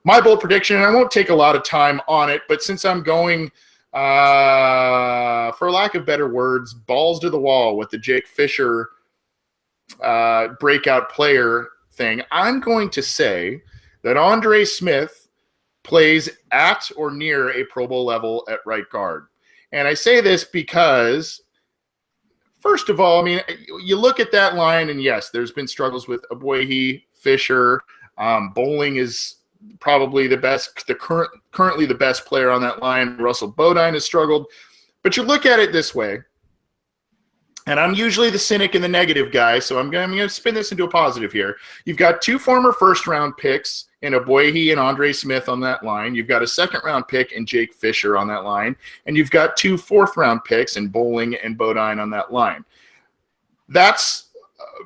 my bold prediction, and I won't take a lot of time on it, but since I'm going, for lack of better words, balls to the wall with the Jake Fisher breakout player thing, I'm going to say that Andre Smith plays at or near a Pro Bowl level at right guard. And I say this because, first of all, I mean, you look at that line, and yes, there's been struggles with Aboihi, Fisher. Bowling is probably the best, currently the best player on that line. Russell Bodine has struggled. But you look at it this way, and I'm usually the cynic and the negative guy, so I'm going to spin this into a positive here. You've got 2 former first-round picks in Aboihi and Andre Smith on that line. You've got a second-round pick in Jake Fisher on that line. And you've got 2 fourth-round picks in Bowling and Bodine on that line. That's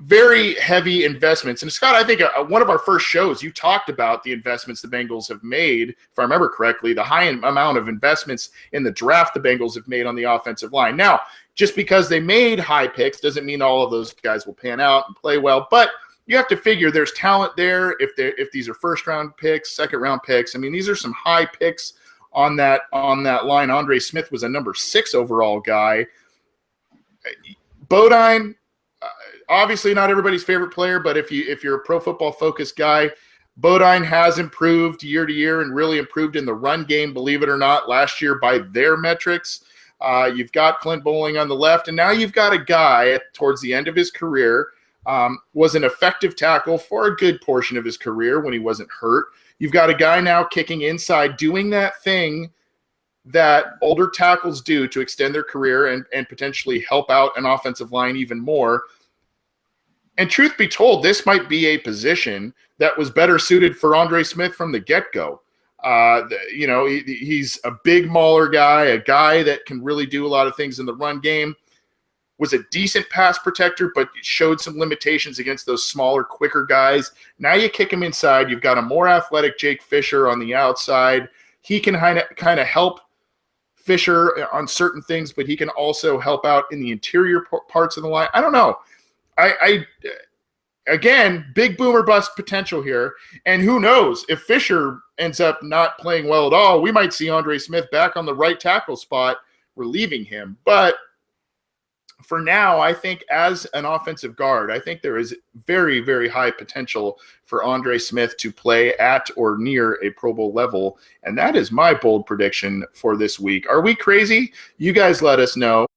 very heavy investments. And Scott, I think one of our first shows, you talked about the investments the Bengals have made, if I remember correctly, the high amount of investments in the draft the Bengals have made on the offensive line. Now, just because they made high picks doesn't mean all of those guys will pan out and play well, but you have to figure there's talent there if these are first-round picks, second-round picks. I mean, these are some high picks on that line. Andre Smith was a number 6 overall guy. Bodine, obviously not everybody's favorite player, but if you're a Pro Football Focus guy, Bodine has improved year to year and really improved in the run game, believe it or not, last year by their metrics. You've got Clint Bowling on the left, and now you've got a guy towards the end of his career, was an effective tackle for a good portion of his career when he wasn't hurt. You've got a guy now kicking inside, doing that thing that older tackles do to extend their career and potentially help out an offensive line even more. And truth be told, this might be a position that was better suited for Andre Smith from the get-go. He's a big mauler guy, a guy that can really do a lot of things in the run game, was a decent pass protector, but showed some limitations against those smaller, quicker guys. Now you kick him inside. You've got a more athletic Jake Fisher on the outside. He can kind of help Fisher on certain things, but he can also help out in the interior parts of the line. I don't know. Again, big boomer bust potential here. And who knows, if Fisher ends up not playing well at all, we might see Andre Smith back on the right tackle spot, relieving him. But for now, I think as an offensive guard, I think there is very, very high potential for Andre Smith to play at or near a Pro Bowl level. And that is my bold prediction for this week. Are we crazy? You guys let us know.